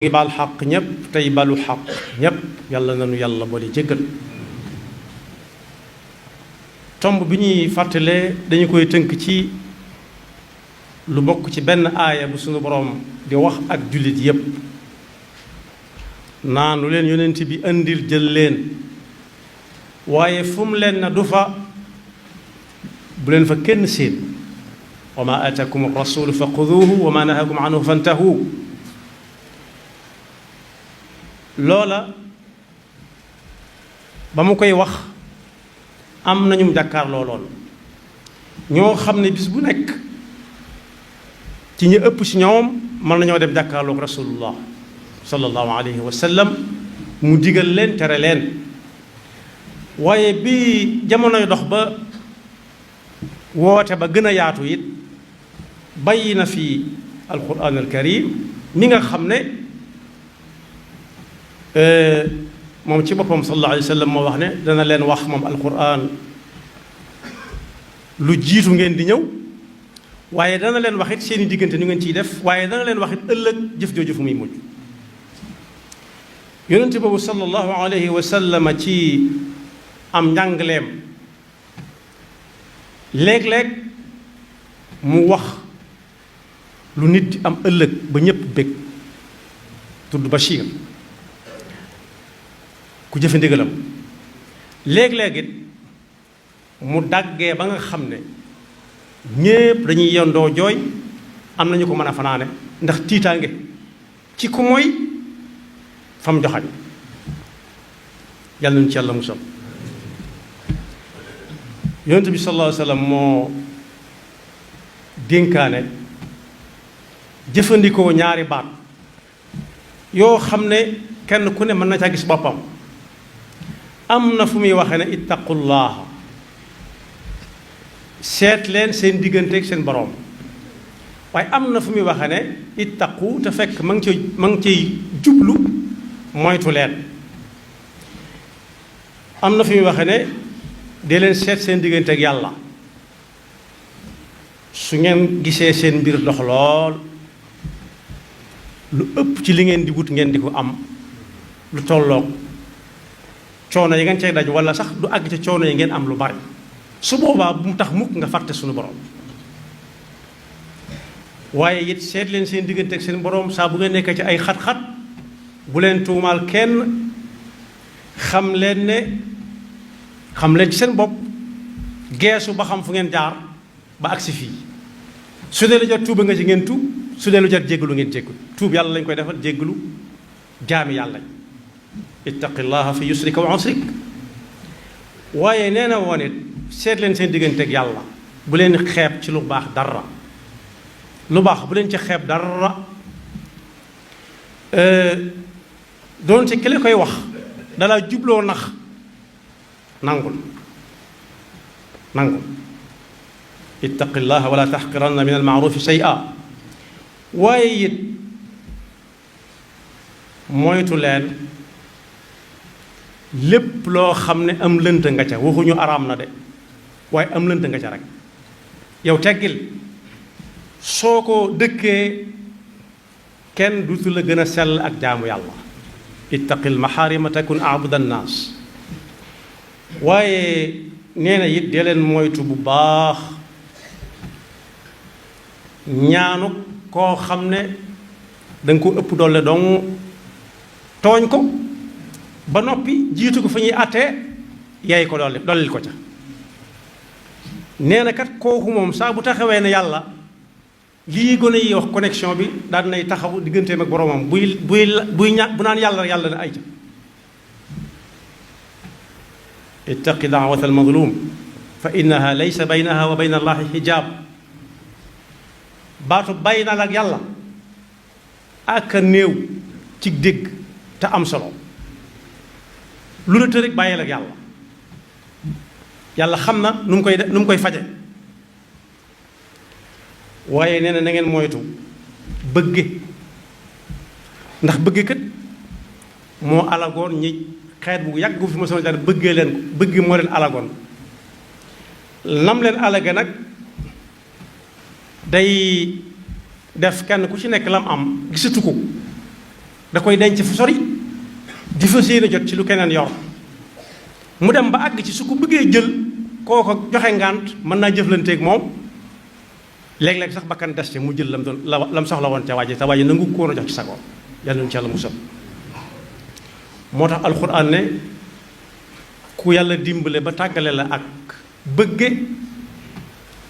ngi baal xaq ñépp tey balu xaq ñépp yàlla nanu yàlla boole jéggal. tomb bi ñuy fàttalee dañu koy tënk ci lu bokk ci benn aaya bu suñu boroom di wax ak jullit yépp naan lu leen yonent bi indil jël leen waaye fu mu leen na du fa bu leen fa kenn séen wa ma aatakum rasulu fa xuduuhu wa ma nahakum anhu fantahu. loola ba mu koy wax am nañu jàkkaarloo lool ñoo xam ne bis bu nekk ci ñu ëpp ci ñoom mën nañoo dem jàkkaarloog rasulullah sallallahu alayhi wa sallam mu digal leen tere leen waaye bi jamonoy dox ba woote ba gën a yaatu it bàyyi na fi alquran alkarim mi nga xam ne moom ci boppam sallallahu alayhi wa sallam moo wax ne dana leen wax moom alquran lu jiitu ngeen di ñëw waaye dana leen wax it seeni diggante ñu ngeen ciy def waaye dana leen wax it ëllëg jëf jooju fu muy mujj. yonente boobu sallallahu alayhi wa sallam ci am njàngaleem léeg-léeg mu wax lu nit di am ëllëg ba ñépp bég tudd Bachir ku jëfe ndigalam léeg-léeg it mu daggee ba nga xam ne ñépp dañuy yendoo jooy am nañu ko mën a fanaane ndax tiitaange ci ku mooy fam joxañ yàlla nañu ci yàlla musal. yonent bi sallallahu alayhi wa sallam moo dénkaane jëfandikoo ñaari baat yoo xam ne kenn ku ne mën na caa gis boppam. am na fu muy waxee ne ittaqullaha seet leen seen diggante ak seen boroom waaye am na fu muy waxee ne ittaqu te fekk ma ngi ciy jublu moytu leen. am na fu muy waxee ne dee leen seet seen diggante ak yàlla su ngeen gisee seen mbir dox lool lu ëpp ci li ngeen di wut ngeen di ko am lu tolloog coono yi ngeen cay daj wala sax du àgg ca coono yi ngeen am lu bari su boobaa bu mu tax mukk nga fàtte suñu borom waaye it seet leen seen diggante ak seen borom saa bu ngeen nekkee ci ay xat-xat bu leen tuumaal kenn xam leen ci seen bopp geesu ba xam fu ngeen jaar ba agsi fii su dee lu jar tuuba nga ci ngeen tuub su dee lu jar jéggalu ngeen jéggalu tuub yàlla lañ koy defal jéggalu jaami yàlla ittaqillaha fi yusrika wa usrik waaye nee na woon it seet leen seen diggante ak yàlla bu leen xeeb ci lu baax dara lu baax bu leen ci xeeb dara doon ci ki koy wax dalaa jubloo nax nangul ittaqillaha wala taxqiranna min almaarufi shay'a waaye it moytu leen lépp loo xam ne am lënt nga ca waxuñu araam na de waaye am lënt nga ca rek yow teggil soo ko dëkkee kenn dutu la gën a sell ak jaamu yàlla ittaqil maxaarima takun abuda nnaas waaye nee na it dee leen moytu bu baax ñaanu koo xam ne danga ko ëpp doole dong tooñ ko ba noppi jiitu ko fa ñuy àttee yaay ko dollil ko ca nee na kat kooku moom saa bu taxawee ne yàlla lii gone yi wax connexion bi daan nay taxaw digganteem ak boromam bu naan yàlla yàlla ne ay ca ittaqi daawata almadlum fa innaha laysa baynaha wa bayna allahi xijaab baatu bàyyi naa la ak yàlla ak a néew ci dégg te am solo lu la tërëg bàyyil ak yàlla yàlla xam na nu mu koy faje waaye nee na ngeen moytu bëgge ndax bëgge kat moo alagoon ñi xeet bu yàgg fi ma sama jaar bëggee leen ko bëgge moo leen alagoon lam leen alage nag day def kenn ku ci nekk lam am gisatu ko da koy denc fu sori di fas yéene jot ci lu keneen yor mu dem ba àgg ci su ko bëggee jël kooko joxe ngànt mën naa jëflanteeg moom léeg-léeg sax bakkan des ci mu jël lam doon lam soxla woon ca waaje te waaje nangu ko woon a jox ci sagoom yàlla nañu ci yàlla musal moo tax alxuraan ne ku yàlla dimbale ba tàggale la ak bëgge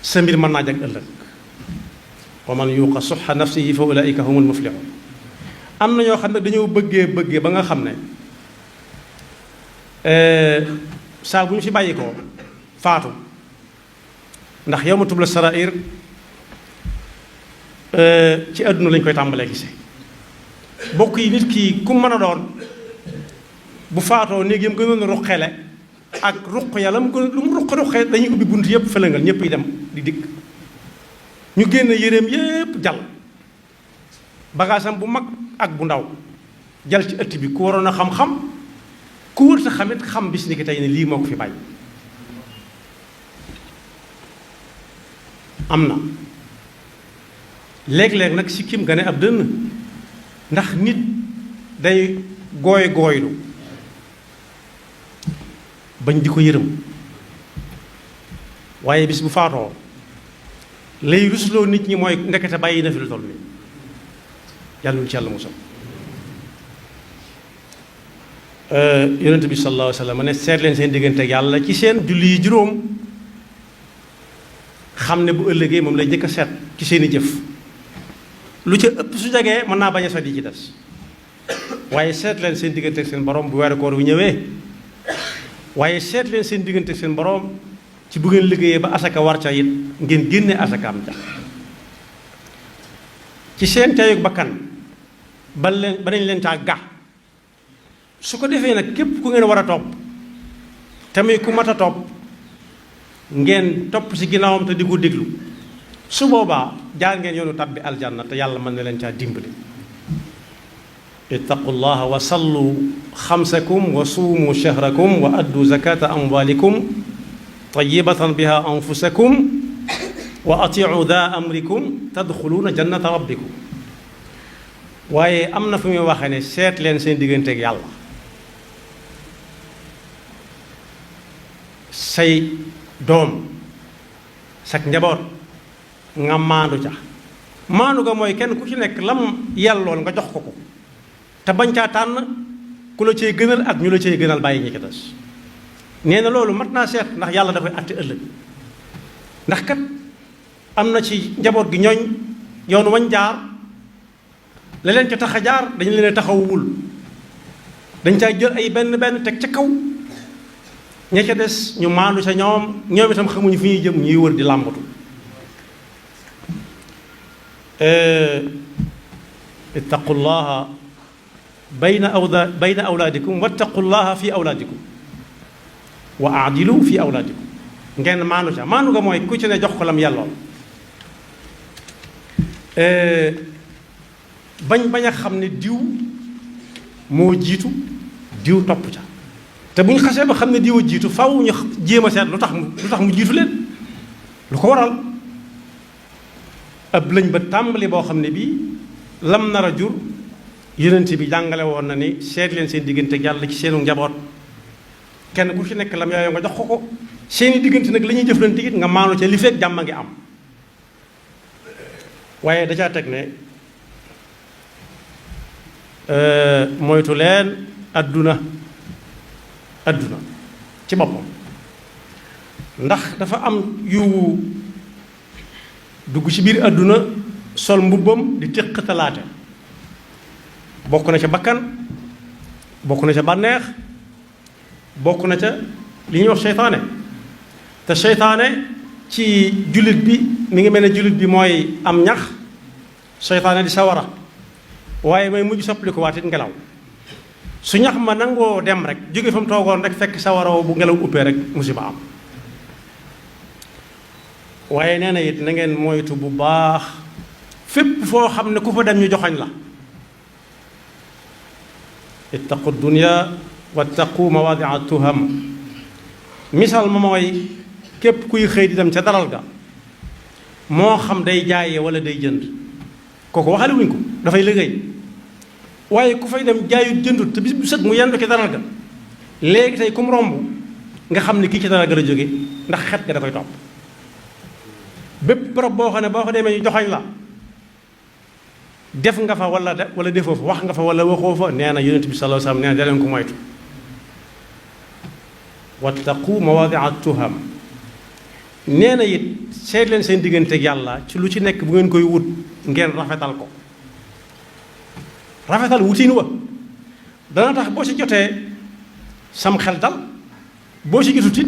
sa mbir mën naa jag ëllëg wa man yuuqa suxa nafsihi fa ulaika humul muflihun am na ñoo xam ne dañoo bëggee ba nga xam ne saa bu ñu fi bàyyi ko faatu ndax yawma tubla sarair ci àdduna lañ koy tàmbalee gise bokk yi nit ki ku mën a doon bu faatoo néeg yam gënoon a ruqele ak ruq yàlla mu gën lu mu ruqe dañuy ubbi bunt yëpp fëlëngal ñëpp yi dem di dikk ñu génn yéreem yëpp jal bagaasam bu mag ak bu ndaw jal ci ëtt bi ku waroon a xam-xam ku wër sa xamit xam bis ni ki tey ne lii moo ko fi bàyyi am na léeg-léeg nag si kim gane ab dënn ndax nit day gooylu bañ di ko yërëm waaye bis bu faatoo lay rusloo nit ñi mooy ndekete bàyyi na fi lu toll nii yàlla ci yàlla musal yonent bi sallallahu alayhi wa sallam ne seet leen seen diggante ak yàlla ci seen julli yi juróom xam ne bu ëllëgee moom lay njëkk a seet ci seeni jëf lu ca ëpp su jagee mën naa bañ a seet yi ci des waaye seet leen seen diggante ak seen borom bu weeru koor bi ñëwee waaye seet leen seen diggante ak seen borom ci bu ngeen liggéeyee ba asaka war ca it ngeen génne asakaam ja ci seen teyug bakkan ba nañ leen caa ga su ko defee nag képp ku ngeen war a topp tamit ku mat a topp ngeen topp ci ginnaawam te di ko déglu su boobaa jaar ngeen yoonu tabbi aljanna te yàlla mën na leen caa dimbali ittaqullaha wa sallu xamsakum wa suumu shahrakum wa addu zakata amwalikum tayyibatan biha anfusakum wa atiu da amrikum tadxuluuna jannata rabbikum waaye am na fu muy waxee ne seet leen seen digganteeg yàlla say doom sak njaboot nga maandu ca maandu ga mooy kenn ku ci nekk lam yellool nga jox ko ko te bañ caa tànn ku la cay gënal ak ñu la cay gënal bàyyi ñi ci des nee na loolu mat naa seet ndax yàlla dafay àtte ëllëg ndax kat am na ci njaboot gi ñooñ yoon wañ jaar la leen ca tax a jaar dañu leen taxawul dañ caa jël ay benn teg ca kaw ña ca des ñu maandu ca ñoom itam xamuñu fi ñuy jëm ñuy wër di làmbatu ittaqullaha bayna awlaadikum wattaqullaha fi awlaadikum wa aadilu fi awlaadikum ngeen maandu ca maandu nga mooy ku ci ne jox ko lam yellool bañ a xam ne diw moo jiitu diw topp ca te bu ñu xasee ba xam ne diw a jiitu faw ñu jéem a seet lu tax mu jiitu leen lu ko waral ab lañ ba tàmbali boo xam ne bii lam nar a jur yonent bi jàngale woon na ni seet leen seen diggante yàlla ci seenu njaboot kenn ku ci nekk lam yaayoo nga jox ko seeni diggante nag la ñuy jëflante it nga maanu ca li fekk jàmm a ngi am waaye da caa teg ne moytu leen adduna ci boppam ndax dafa am yu dugg ci biir adduna sol mbubbam di téqatalaate bokk na ca bakkan bokk na ca bànneex bokk na ca li ñuy wax seytaane te seytaane ci jullit bi mi ngi mel ne jullit bi mooy am ñax seytaane di sawara waaye mooy mujj soppali ko waatit ngelaw su ñax ma nangoo dem rek jóge fa mu toogoon rek fekk sawara bu ngelaw uppee rek musiba am waaye nee na it na ngeen moytu bu baax fépp foo xam ne ku fa dem ñu joxañ la ittaqu dunya wattaqu mawadia tuham misaal ma mooy képp kuy xëy di dem ca daral ga moo xam day jaayee wala day jënd kooku waxale wuñ ko dafay liggéey waaye ku fay dem jaayut jëndut te bis bu sët mu yendu ci daral ga léegi tey kum romb nga xam ne kii ci daral ga la jóge ndax xet ga da koy topp bépp barab boo xam ne boo ko demee ñu joxañ la def nga fa wala defoo fa wax nga fa wala waxoo fa nee na yonent bi sallallahu alayhi wasallam nee na da leen ko moytu wattaqu mawaadi'a tuham nee na it seet leen seen diggante ak yàlla ci lu ci nekk bu ngeen koy wut ngeen rafetal ko rafetal wutiin wa dana tax boo ci jotee sam xel dal boo ci jotut it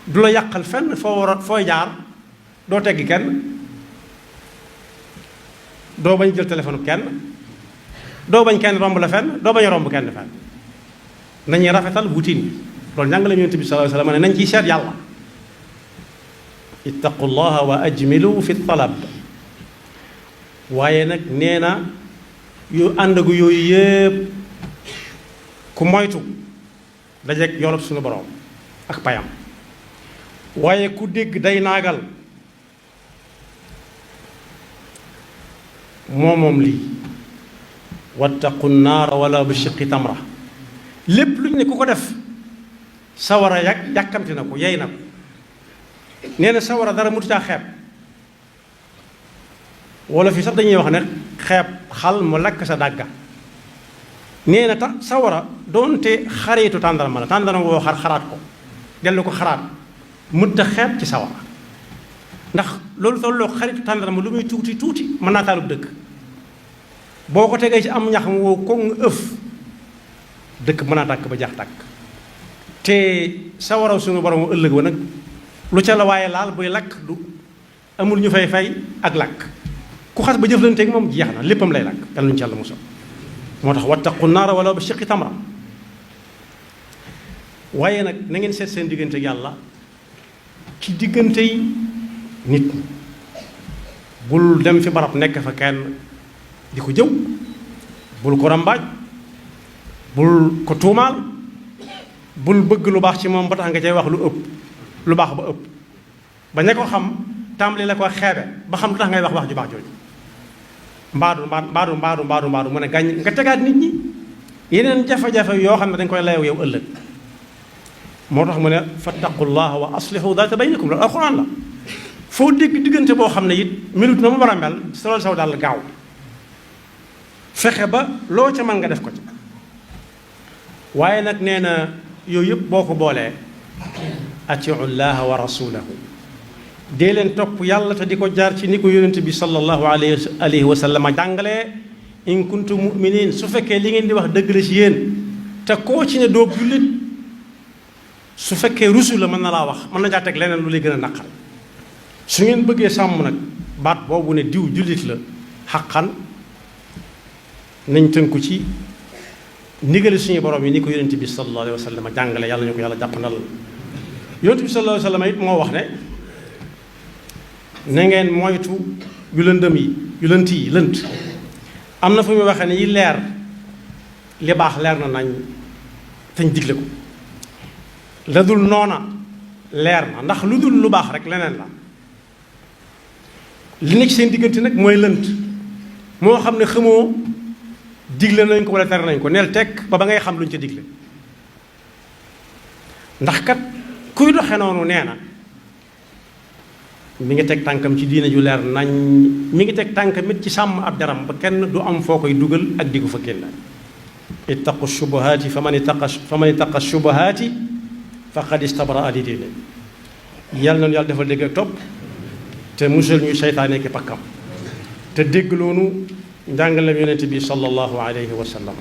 du la yàqal fenn fooy jaar doo teggi kenn doo bañ jël téléphone kenn doo bañ kenn romb la fenn doo bañ romb kenn fenn nañuy rafetal wutiin bi loolu njàngale Yonent bi sallallahu alayhi wasallam ne nañ ciy seet yàlla ittaqullaha wa ajmilu fi talab waaye nag nee na yu àndagu yooyu yëpp ku moytu dajeeg yoolub suñu borom ak payam waaye ku dégg day naagal moom lii wattaqu naara wala bi shiqqi tamra lépp lu ñu ne ku ko def sawara yàkkamti na ko yey na ko nee na sawara dara mutu caa xeeb wala fii sax dañuy wax ne xeeb xal mu lakk sa dàgga nee na tax sawara doonte xaritu tàndarma la tàndarma woo xaraat ko dellu ko xaraat mutta xeeb ci sawara ndax loolu tolloo xaritu tàndarma lu muy tuuti tuuti mën naa taalub dëkk boo ko tegee ci am ñax mu wow ko nga ëf dëkk mën naa tàkk ba jax tàkk te sawaraw suñu borom ëllëg wa nag lu ca la waaye laal buy lakk du amul ñu fay ak lakk ku xas ba jëflanteeg moom jeex na léppam lay lakk yàlla ñu ci yàlla musal moo tax wattaqu naara wala bi shiqqi tamra waaye nag na ngeen seet seen diggante yàlla ci diggante yi nit bul dem fi barab nekk fa kenn di ko jëw bul ko rambaaj bul ko tuumaal bul bëgg lu baax ci moom ba tax nga cay wax lu ëpp lu baax ba ëpp ba ña ko xam tàmbali la ko xeebe ba xam lu tax ngay wax ju baax jooju mbaadu mu ne gàññ nga tegaat nit ñi yeneen jafe-jafe yoo xam ne dañ koy layow yow ëllëg moo tax mu ne fattaqullaha wa aslihu daata baynikum loolu alxuraan la foo dégg diggante boo xam ne it melut na mu war a mel solal saw daal gaaw fexe ba loo ca mën nga def ko ci waaye nag nee na yooyu yëpp boo ko boolee atiu llaha wa rasulahu dee leen topp yàlla te di ko jaar ci ni ko yonent bi sallallahu alayhi wa sallam jàngalee in kuntum muminin su fekkee li ngeen di wax dëgg la ci yéen te koo ci ne doo jullit su fekkee rusu la mën na laa wax mën na caa teg leneen lu lay gën a naqar su ngeen bëggee sàmm nag baat boobu ne diw jullit la xaqan nañ tënku ci ndigali suñu borom yi ni ko yonent bi sallallahu alayhi wa sallam jàngale yàlla ñu ko yàlla jàppandal yonent bi sallallahu alayhi wa sallam it moo wax ne na ngeen moytu yu lëndëm yi yu lënt yi lënt am na fu muy waxee ne yi leer li baax leer na nañ tañ digle ko la dul noona leer na ndax lu dul lu baax rek leneen la li nekk seen diggante nag mooy lënt moo xam ne xamoo digle nañ ko wala tere nañ ko neel tekk ba ngay xam luñ ca digle ndax kat kuy doxe noonu nee na mi ngi teg tànkam ci diine ju leer nañ mi ngi teg tànkam it ci sàmm ab daram ba kenn du am foo koy dugal ak di ko fa génn ittaqu shubuhaati fa man ittaqa shubuhaati faqad istabraa li diine yàlla noonu yàlla defal dégg ak topp te musal ñu seytaane ki pakkam te dégg loonu njàngale yonent bi sallallahu alayhi wa sallam